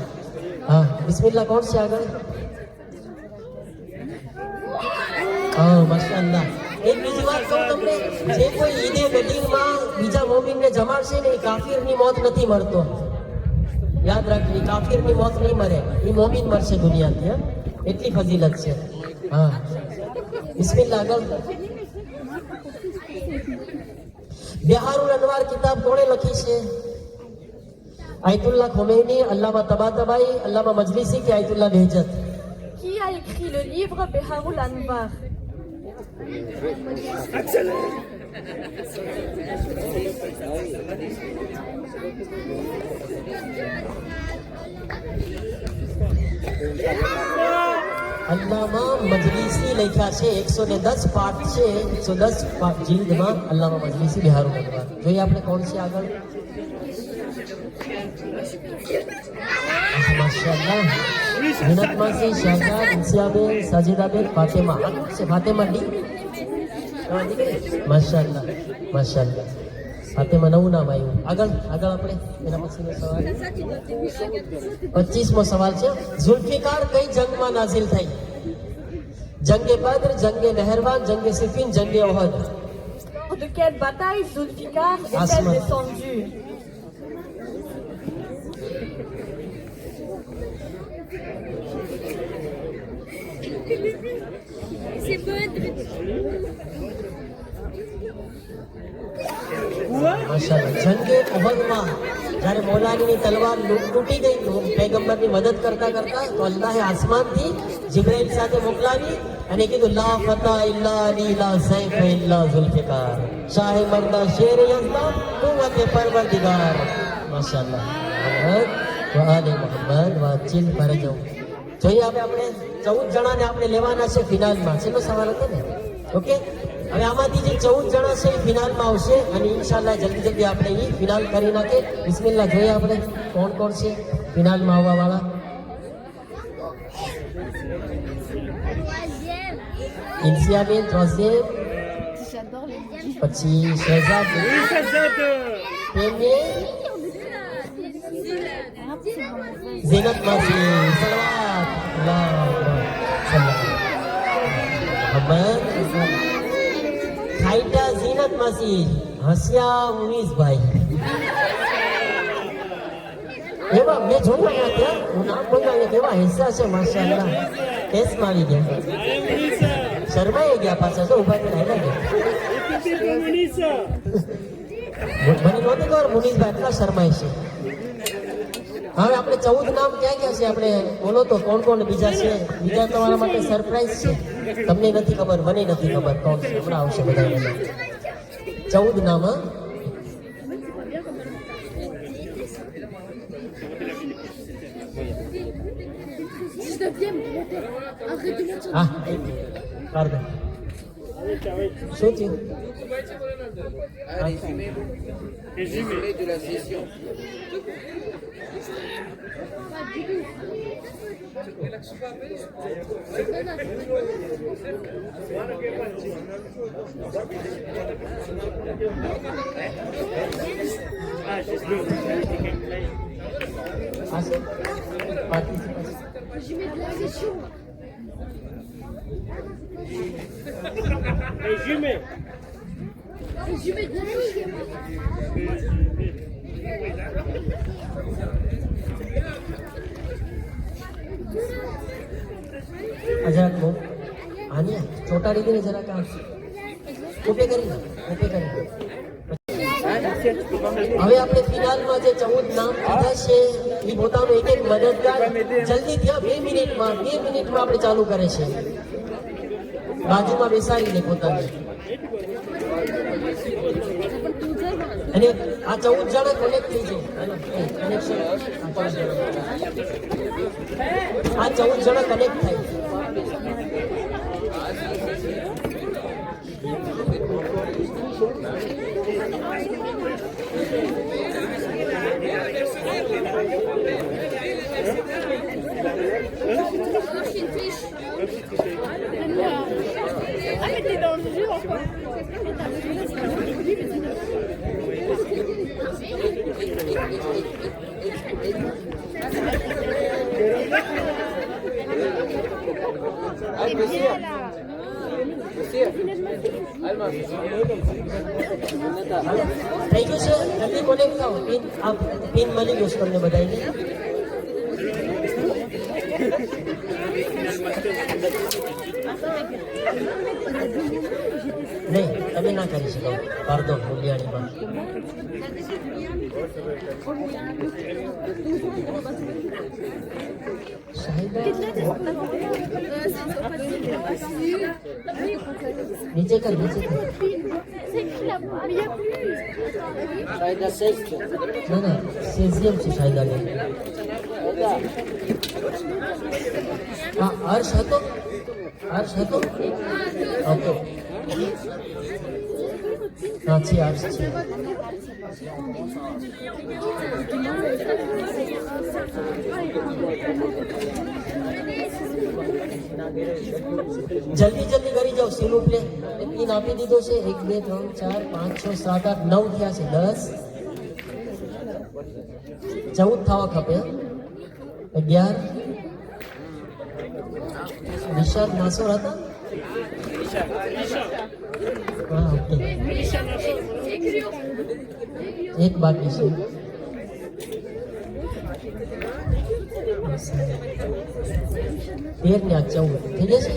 હા બિસ્મિલ્લાહ. કોણ છે આગળ? હા માશાઅલ્લાહ. એક બીજી વાત કહું તમને, જે કોઈ ઈદે ગદીરમાં બીજા મોમીનને જમાડશે ને એ કાફિરની મોત નથી મળતો. યાદ રાખવી, કાફિરની મોત નહીં મરે, એ મોમીન મરશે દુનિયાથી. હા એટલી ફજીલત છે. હા બિસ્મિલ્લાહ આગળ. બિહારુલ અનવાર કિતાબ કોણે લખી છે? આયતુલ્લાહ ખોમેની, અલ્લામા તબાતબાઈ, અલ્લામા મજલિસી કે આયતુલ્લાહ બહેજત? Qui a écrit le livre Beharul Anwar? Allama મજલિસી લખ્યા છે 110 પાઠ છે 110 પાઠ જીલ્દમાં અલ્લામા મજલિસી બિહારું નગર જોઈએ આપણે કોણ છે આગળ માશાઅલ્લાહ ઝીનત માસી શાહજાદ ઇન્સિયાબેન સાજિદાબેન ફાતિમા છે ફાતિમા ડી માશાઅલ્લાહ માશાઅલ્લાહ ફાતિમા નવું નામ આવ્યું આગળ આપણે એના પછીનો સવાલ 25મો સવાલ છે ઝુલ્ફિકાર કઈ જંગમાં નાઝિલ થઈ જંગે Badr જંગે નહેરવાન જંગે સિફીન જંગે ઓહદ De quelle bataille Zulfikar est-elle Asma. descendue? માશાઅલ્લાહ જંગે ઓહદમાં જ્યારે મૌલાની તલવાર તૂટી ગઈ તો પૈગંબરની મદદ કરતા તો અલ્લાહે આસમાનથી જિબ્રાઈલ સાથે મોકલાવી અને કીધું લા ફતા ઇલ્લા અલી લા સૈફ ઇલ્લા ઝુલ્ફિકાર શાહે મર્દા શેર યઝદા કુવ્વતે પરવરદિગાર માશાઅલ્લાહ મુહમ્મદ વ આલે મુહમ્મદ વ ચિલ ફરજો જોઈએ હવે આપણે 14 જણાને આપણે લેવાના છે ફિનાલમાં છેલ્લો સવાલ હતો ને ઓકે હવે આમાંથી જે 14 જણા છે એ ફિનાલમાં આવશે અને ઇન્શાલ્લાહ જલ્દી આપણે એ ફિનાલ કરી નાખે બિસ્મિલ્લાહ જોઈએ આપણે કોણ છે ફિનાલમાં આવવા વાળા ઇન્સિયાબેન ત્રોઝેબ J'adore les musiques. પછી શહેજાદ પેમે ઝીનત માસી સલાવત ખાઈટા ઝીનત માસી હસ્યા મુનીસભાઈ એવા મેં જોયું અહીંયા ત્યાં હું નામ બોલ્યો અહીંયા કેવા હિસ્સા છે માશાઅલ્લાહ ટેસ્ટમાં આવી ગયા શર્માઈ ગયા પાછા તો ઉભા થઈને આવ્યા મને નહોતી ખબર મુનીષભાઈ આટલા શર્માય છે હવે આપણે 14 નામ ક્યાં છે આપણે બોલો તો કોણ બીજા છે બીજા તમારા માટે સરપ્રાઈઝ છે તમને નથી ખબર મને નથી ખબર કોણ છે હમણાં આવશે બધા 14 નામ હા pardon શું થયું Résumé de la session. આ છે પાર્ટિસિપેશન Résumé. જરાક બહુ આની ચોટાડી દે જરાક આ કોપી કરી હવે આપણે ફિનાલમાં જે 14 નામ કીધા છે એ પોતાનો એક મદદગાર જલ્દી ત્યાં 2 મિનિટમાં આપણે ચાલુ કરે છે બાજુમાં બેસાડીને પોતાને અને આ 14 જણા કનેક્ટ થઈ જાય કનેક્શન આ 14 જણા કનેક્ટ થાય Ah, mais t'es dans le jus encore. થઈ ગયું છે જલ્દી કોનેક્ટ થાઓ પિન મળી ગયો છે તમને બધાને નહીં તમે ના કરી શકો પારદો ફુલિયાણીમાં નીચે કર il n'y a plus. Shaida 16. ના ના 16e છે શાયદા બેન. હા હર્ષ હતો ઓકે હા છે હર્ષ છે. જલ્દી જલ્દી કરી જાઓ સીલું પ્લે. પિન આપી દીધો છે 1 2 3 4 5 6 7 8 9 થયા છે 10 14 થવા ખપે 11 વિશાલ નાસોર હતા હા ઓકે એક બાકી છે 13 ને 14 થઈ જશે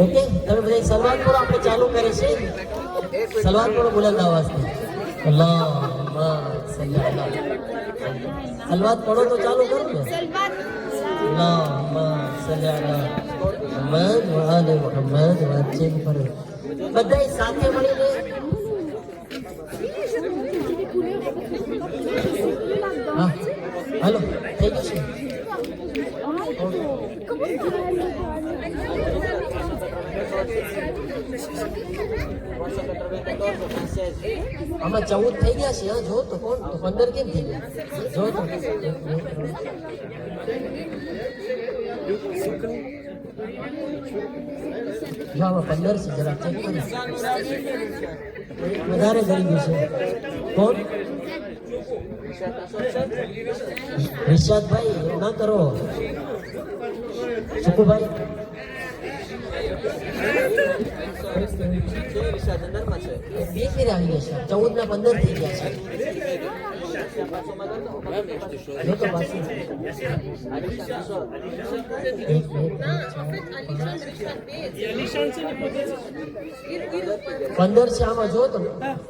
ઓકે. તમે બધા સલવાત કરો આપણે ચાલુ કરે છે. સલવાત કરો બુલંદ અવાજથી અલ્લાહુમ્મા સલ્લી અલા સલવાત પઢો તો ચાલુ કરો ને. અલ્લાહુમ્મા સલ્લી અલા મુહમ્મદ વ આલે મુહમ્મદ વાંચીને પડો બધાય સાથે મળીને. હા હાલો થઈ ગયું છે. આમાં 14 થઈ ગયા છે. હા જો તો કોણ તો 15 કેમ થઈ ગયા જો તો જો આમાં 15 છે જરા ચેક કરો. વધારે કરી ગયું છે કોણ રિશાદભાઈ એવું ના કરો. સુકુભાઈ બે ફેર આવી ગયા છે. 14 ના 15 થઈ ગયા છે. જો તો પાછું 1 2 15 છે આમાં જો તો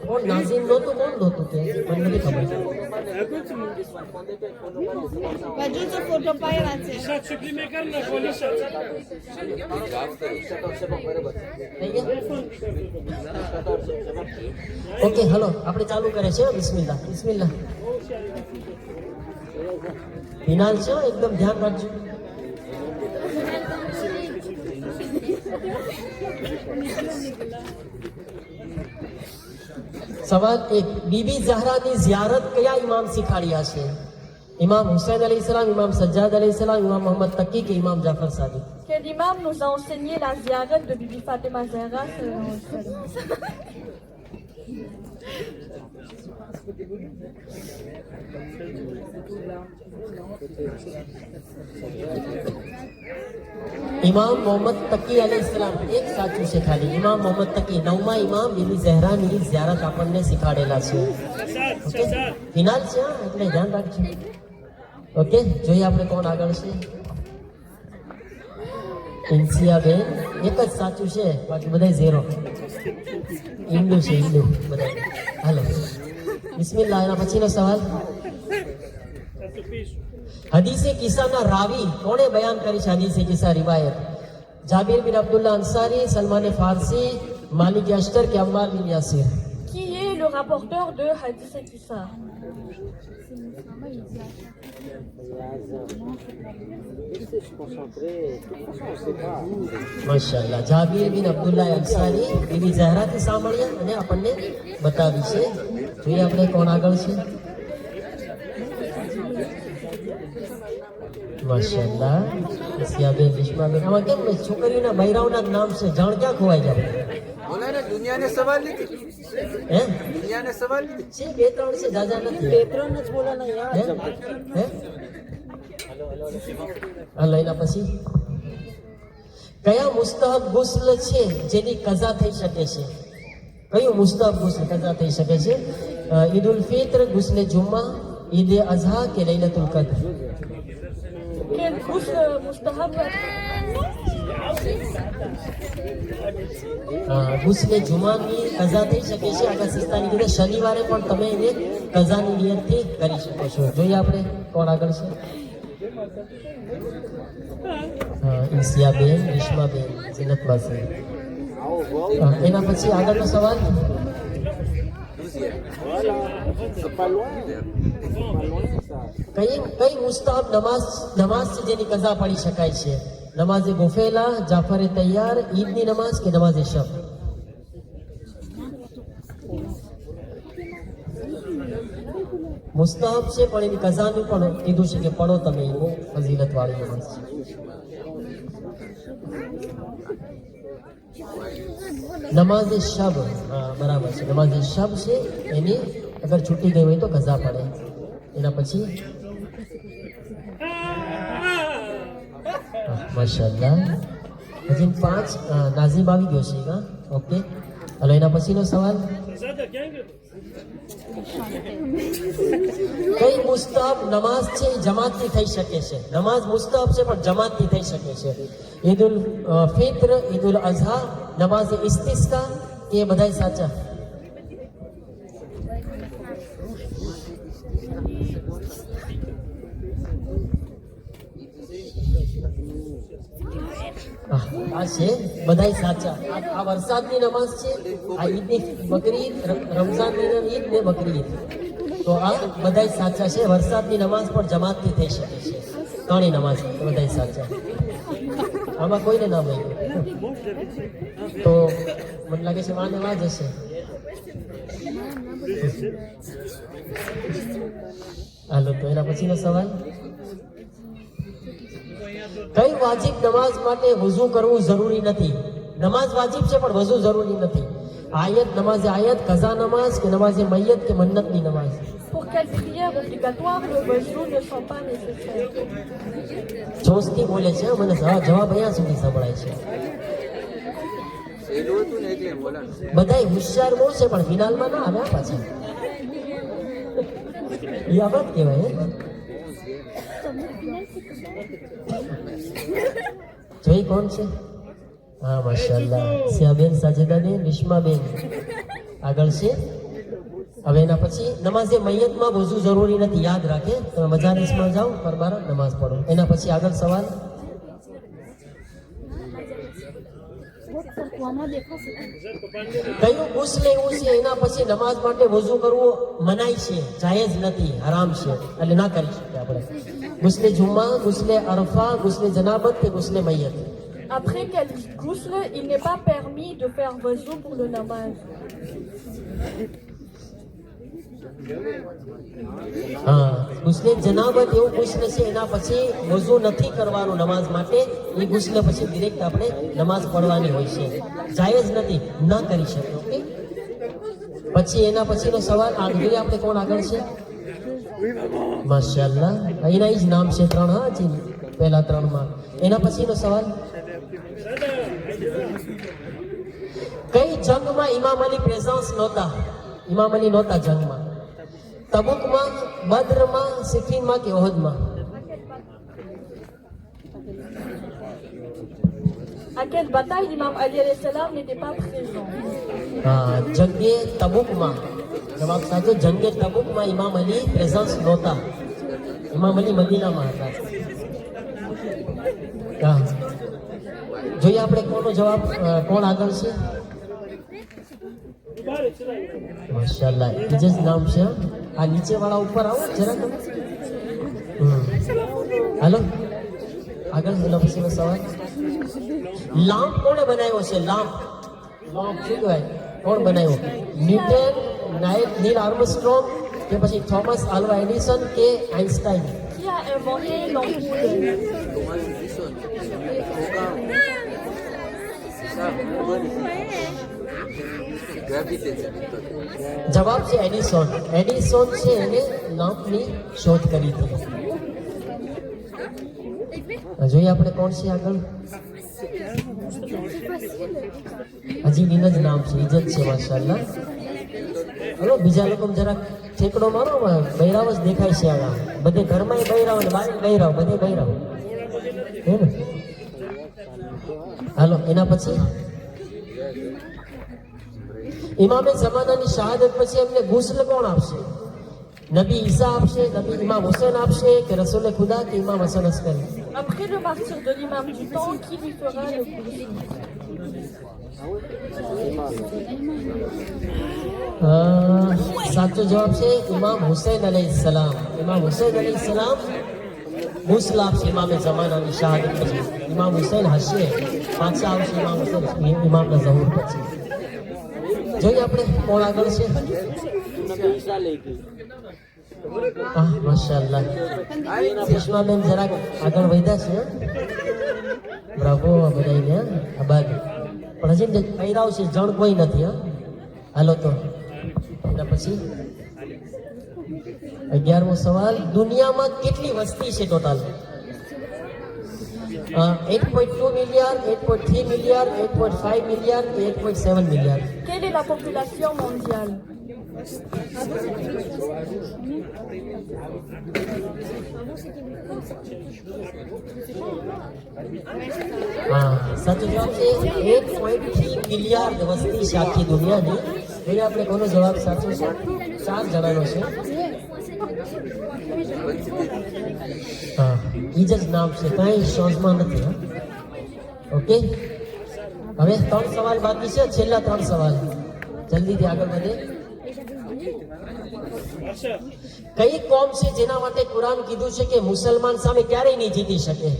કોણ નાઝીમ નહોતું કોણ નહોતું તે મને નથી ખબર. Baju tu foto payah છે. થઈ ગયા ઓકે હલો આપણે ચાલુ કરે છે. બિસ્મિલ્લાહ બિસ્મિલ્લાહ. ફિનાલ છે એકદમ ધ્યાન રાખજો. સવાલ 1 બીબી ઝહરાની ઝિયારત કયા ઇમામ શીખાડ્યા છે? ઇમામ હુસૈન અલૈહિસ્સલામ, ઇમામ સજ્જાદ અલૈહિસ્સલામ, ઇમામ મોહમ્મદ તકી કે ઇમામ જાફર સાદિક? Quel imam nous a enseigné la ziyarat de Bibi Fatima Zahra ઇમામ મોહમ્મદ તકી અલૈહિસ્સલામ એક સાચું છે ખાલી. ઇમામ મોહમ્મદ તકી 9મા ઇમામ બીબી ઝહરાની ઝિયારત આપણને શીખાડેલા છે. ઓકે ફિનાલ છે એટલે ધ્યાન રાખજો. ઓકે જોઈએ આપણે કોણ આગળ છે. ઇન્સિયા બેન એક જ સાચું છે બાકી બધા 0. હિન્દુ છે હિન્દુ બધા. હાલો બિસ્મિલ્લાહ. એના પછીનો સવાલ હદીસે કિસ્સાના રાવી કોણે બયાન કરી છે? હદીસે કિસ્સા રિવાયત જાબિર બિન અબ્દુલ્લાહ અંસારી, સલમાન ફારસી, માલિક અશ્તર કે અમ્માર બિન Yasser? Qui est le rapporteur de Hadith et Kissa? માશાઅલ્લાહ. Jabir બિન અબ્દુલ્લાહ અંસારી બીબી ઝહરાથી સાંભળ્યા અને આપણને બતાવી છે. જોઈએ આપણે કોણ આગળ છે. માશાઅલ્લાહ. સિયાબેન રિશ્માબેન આમાં કેમ છોકરીઓના બૈરાઓના નામ છે જાણ ક્યાં ખોવાઈ જાય? बोला ना दुनिया ने सवाल लिखी હે दुनिया ने सवाल लिखी છે 2-3 છે જાજા નથી. 3 જ બોલાના યાર. હે હાલો એના પછી કયા મુસ્તહબ ગુસ્લ છે જેની કઝા થઈ શકે છે? કયું મુસ્તહબ ગુસ્લ કઝા થઈ શકે છે? ઈદ ઉલ ફિત્ર, ગુસ્લે જુમ્મા, ઈદ અઝહા કે લૈલતુલ કદ્ર? Quel ghusl mustahab? ગુસ્લે જુમાની કઝા થઈ શકે છે. આગળ સિસ્તાની કીધે શનિવારે પણ તમે એને કઝાની નિયતથી કરી શકો છો. જોઈએ આપણે કોણ આગળ છે. ઇન્સિયાબેન, રિશ્માબેન, ઝીનતબાસી. એના પછી આગળનો સવાલ. Voilà. C'est pas loin. Pas loin, ça. કઈ મુસ્તાહબ નમાઝ છે જેની કઝા પડી શકાય છે? નમાઝે ગુફેલા, જાફરે તૈયાર, ઈદની નમાઝ કે નમાઝે શબ? મુસ્તાહબ છે પણ એની કઝાનું પણ કીધું છે કે પડો તમે, એ બહુ ફઝીલત વાળી નમાઝ છે. નમાઝે શબ, હા બરાબર છે, નમાઝે શબ છે એની અગર છૂટી ગઈ હોય તો કઝા પડે. એના પછી માશાઅલ્લાહ હજી 5 નાઝીમ આવી ગયો છે કા? ઓકે, હલો એના પછીનો સવાલ. કઈ મુસ્તાહબ નમાઝ છે એ જમાતથી થઈ શકે છે? નમાઝ મુસ્તાહબ છે પણ જમાતથી થઈ શકે છે. ઈદુલ ફિત્ર, ઈદુલ અઝહા, નમાઝે ઇસ્તિસ્કા કે એ બધાય સાચા? આ છે બધાય સાચા. આ વરસાદની નમાઝ છે, આ ઈદની બકરી ઈદ, રમઝાનની ઈદ ને બકરી ઈદ. તો આ બધાય સાચા છે. વરસાદની નમાઝ પણ જમાતથી થઈ શકે છે. ત્રણેય નમાઝ બધાય સાચા. આમાં કોઈને ના મળ્યું તો મને લાગે છે વાને વાજ હશે. હાલો તો એના પછીનો સવાલ. કઈ વાજિબ નમાઝ માટે વઝુ કરવું જરૂરી નથી? નમાઝ વાજિબ છે પણ વઝુ જરૂરી નથી. આયત, નમાઝે આયત, કઝા નમાઝ કે નમાઝે મૈયત કે મન્નતની નમાઝ? Pour quelle prière obligatoire le wazou ne sont pas nécessaires? જોશથી બોલે છે, મને જવાબ અહીંયા સુધી સંભળાય છે. સહેલું હતું ને એટલે બોલા ને. બધાય હોશિયાર બહુ છે પણ ફિનાલમાં ના આવ્યા પાછા. એ આ વાત કહેવાય. જોઈ કોણ છે? હા માશાઅલ્લાહ, સિયાબેન, સાજેદાબેન, વિશ્માબેન આગળ છે. હવે એના પછી નમાઝે મૈયતમાં વઝુ જરૂરી નથી, યાદ રાખે. તમે મજાલિસમાં જાઓ, પરબારા નમાઝ પઢો. એના પછી આગળ સવાલ. કયું ગુસ્લ એવું છે એના પછી નમાઝ માટે વઝુ કરવું મનાય છે, જાયઝ નથી, હરામ છે, એટલે ના કરી શકીએ આપણે? ગુસ્લે જુમ્મા, ગુસ્લે અરફા, ગુસ્લે જનાબત કે ગુસ્લે મૈયત? Après quel ghusl, il n'est pas permis de faire wazou pour le namaz. હા, ગુસ્લે જનાબત એવું ગુસ્લ છે એના પછી વઝુ નથી કરવાનું નમાઝ માટે. એ ગુસ્લ પછી ડિરેક્ટ આપણે નમાઝ પઢવાની હોય છે, જાયઝ નથી, ના કરી શકીએ. ઓકે, પછી એના પછીનો સવાલ જોઈએ આપણે કોણ આગળ છે. માશાઅલ્લાહ, એના જ નામ છે 3. હા જી, પહેલા 3માં. એના પછીનો સવાલ. કઈ જંગમાં ઇમામ અલી પ્રેઝન્સ નહોતા? ઇમામ અલી નહોતા જંગમાં. તબુકમાં, બદ્રમાં, સિફીનમાં કે ઓહદમાં? À quelle bataille l'imam Ali alayhi salam n'était pas présent? હા, જંગે તબુકમાં. જવાબ સાચો, જંગે તબુકમાં ઇમામ અલી પ્રેઝન્સ નહોતા. ઇમામ અલી મદીનામાં હતા. હા, જોઈએ આપણે કોનો જવાબ, કોણ આગળ છે. માશાઅલ્લાહ, એ જ નામ છે. આ નીચે વાળા ઉપર આવો જરા તમે. હાલો આગળ. એનો પછીનો સવાલ. લામ્પ કોણે બનાવ્યો છે? લામ્પ શું કહેવાય? કોણ બનાવ્યો? ન્યૂટન, નીલ આર્મસ્ટ્રોંગ કે પછી થોમસ આલ્વા એડિસન કે Einstein? Qui a inventé l'ampoule? Thomas Edison. Ça, bonne gravité છે. જવાબ છે એડિસન. એડિસન છે એને લામ્પની શોધ કરી હતી. જોઈએ આપણે કોણ છે આગળ. હજી નીલ જ નામ છે, ઇજ્જત છે માશાઅલ્લાહ. હલો બીજા લોકો જરાક ઠેકડો મારો, બૈરાવ જ દેખાય છે. આગળ બધે ઘરમાં બૈરાવ અને બહાર બૈરાવ, બધે બૈરાવ હે ને. હાલો એના પછી ઇમામે જમાનાની શહાદત પછી એમને ગુસ્લ કોણ આપશે? નબી ઈસા આપશે, નબી ઇમામ હુસૈન આપશે કે રસૂલે ખુદા કે ઇમામ Hasan Askari? Après le martyr de l'imam du temps, qui lui fera le ghusl? સાચો જવાબ છે ઇમામ હુસૈન અલૈહિસ્સલામ. ઇમામ હુસૈન અલૈહિસ્સલામ મુસલાફ છે ઇમામે જમાનાની શહાદત પછી. ઇમામ હુસૈન હશે, પાછા આવશે ઇમામ હુસૈન ઇમામના ઝહૂર પછી. જોઈએ આપણે કોણ આગળ છે. પૈસા લઈ ગઈ. માશાઅલ્લાહ. રેશમાબેન જરાક આગળ વધ્યા છે. બ્રાવો બધાઈને આબાદ. પણ હજી કૈરાવ છે જણ કોઈ નથી. હાલો તો એના પછી 11મો સવાલ. દુનિયામાં કેટલી વસ્તી છે total? 8.2 million, 8.3 million, 8.5 million, 8.7 million. Quelle est la population mondiale? સાચો જવાબ છે 8.3 મિલિયન વસ્તી છે આખી દુનિયાની. એટલે આપણે કોનો જવાબ સાચો છે? 4 જણાનો છે. હા, ઈ જ નામ છે, કઈ શોધમાં નથી. ઓકે, હવે 3 સવાલ બાકી છે. છેલ્લા 3 સવાલ જલ્દીથી આગળ વધે. કઈ કોમ છે જેના માટે કુરાન કીધું છે કે મુસલમાન સામે ક્યારેય નહીં જીતી શકે?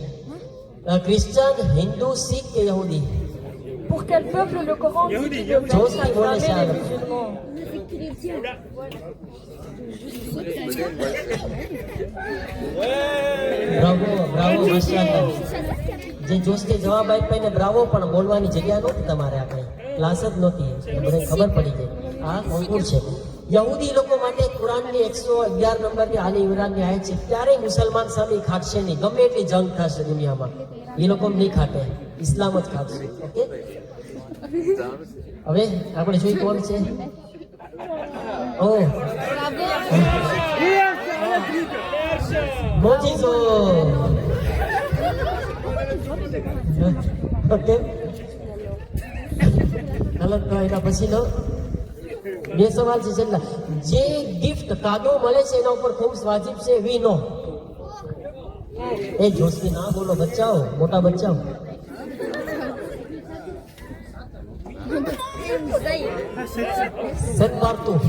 ક્રિશ્ચન, હિન્દુ, શીખ કે યહૂદી? Pour quel peuple le Coran dit de Josie blâmer બોલે છે les આગળ. musulmans? બ્રાવો બ્રાવો, માશાઅલ્લાહ. જે જોસ્તી જવાબ આપ્યો એને બ્રાવો, પણ બોલવાની જગ્યા નહોતી તમારે. આપણે ક્લાસ જ નહોતી, બધાને ખબર પડી ગઈ. આ કોન્કુર છે. યહૂદી લોકો માટે કુરાનની 111 નંબરની આલી ઇમરાનની આયત છે, ક્યારેય મુસલમાન સામે ખાટશે નહીં. ગમે એટલી જંગ થશે દુનિયામાં, એ લોકો નહીં ખાટે, ઇસ્લામ જ ખાટશે. ઓકે, હવે આપણે જોઈ કોણ છે. ઓહ, મોજીઝો. ઓકે, હાલો તો એના પછીનો 2 સવાલ છે છેલ્લા. જે ગિફ્ટ કાદો મળે છે એના ઉપર ખુમ્સ વાજિબ છે? વી નો. એ જોશી ના બોલો, બચ્ચાઓ, મોટા બચ્ચાઓ. સત મારતું.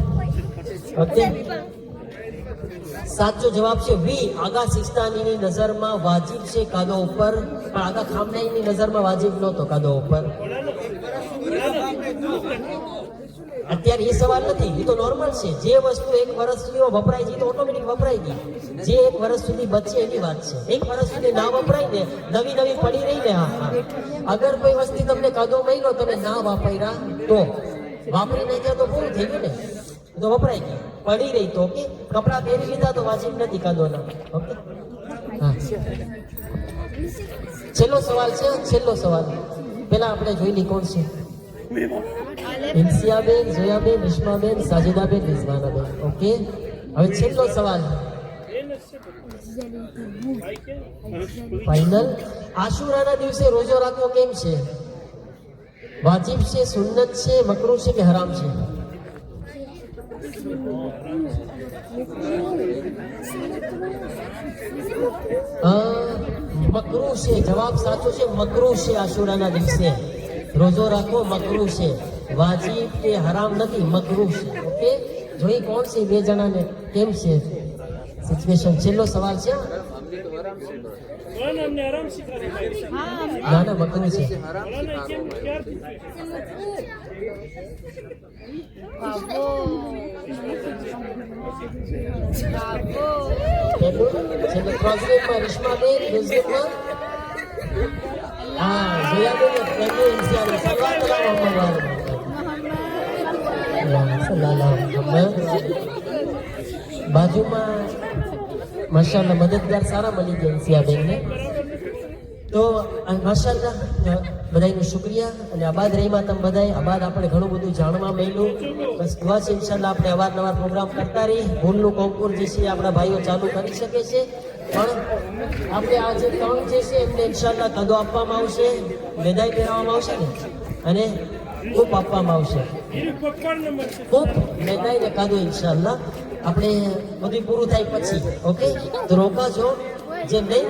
ઓકે, સાચો જવાબ છે વી. આગા સિસ્તાનીની નજરમાં વાજિબ છે કાદો ઉપર, પણ આગા ખામનાઈની નજરમાં વાજિબ નહોતો કાદો ઉપર. અત્યારે એ સવાલ નથી, એ તો નોર્મલ છે. જે વસ્તુ 1 વર્ષ સુધી વપરાય છે તો ઓટોમેટિક વપરાય ગઈ. જે 1 વર્ષ સુધી બચે એની વાત છે. 1 વર્ષ સુધી ના વપરાય ને, નવી નવી પડી રહી ને, હા, અગર કોઈ વસ્તુ તમને કાદો મળ્યો, તમે ના વાપર્યા તો વાપરી નાખ્યા તો પૂરું થઈ ગયું ને, તો વપરાય ગઈ. પડી રહી તો ઓકે, કપડા પહેરી લીધા તો વાજિબ નથી કાદોના. ઓકે, હા. છેલ્લો સવાલ છે, છેલ્લો સવાલ. પેલા આપણે જોઈ લઈ કોણ છે. ઇન્સિયાબેન, જોયાબેન, વિશ્માબેન, સાજિદાબેન, રિઝવાનાબેન. ઓકે, હવે છેલ્લો સવાલ ફાઇનલ. આશુરાના દિવસે રોજો રાખવો કેમ છે? વાજિબ છે, સુન્નત છે, મકરૂહ છે કે હરામ છે? મકરૂહ છે. જવાબ સાચો છે, મકરૂહ છે. આશુરાના દિવસે રોજો રાખવો મકરૂહ છે, વાજિબ કે હરામ નથી, મકરૂહ છે. ઓકે, જોઈ કોણ છે 2 જણાને કેમ છે સિચ્યુએશન. છેલ્લો સવાલ છે. ના ના, મકરૂહ છે. છેલ્લે ક્રોસવેટમાં રિશ્માબેન, રિઝવાનમાં જોયાબેન, પહેલું ઇન્સિયાબેન. બાજુમાં માશાઅલ્લાહ મદદગાર સારા મળી ગયા ઇન્સિયાબેનને. તો માશાઅલ્લાહ બધાનો શુક્રિયા. અને આબાદ રહીમાં તમે બધાએ. આબાદ આપણે ઘણું બધું જાણવા મળ્યું. બસ દુઆ છે ઇન્શાઅલ્લાહ આપણે અવારનવાર પ્રોગ્રામ કરતા રહી. ભૂલનું કોન્કુર જે છે આપણા ભાઈઓ ચાલુ કરી શકે છે, પણ આપણે આ જે 3 જે છે એમને ઇન્શાઅલ્લાહ કદો આપવામાં આવશે, મેદાઈ પહેરાવવામાં આવશે ને, અને ખૂબ આપવામાં આવશે. ખૂબ મેદાઈ ને કાદો ઇન્શાઅલ્લાહ આપણે બધું પૂરું થાય પછી. ઓકે, તો રોકાજો. જે નહીં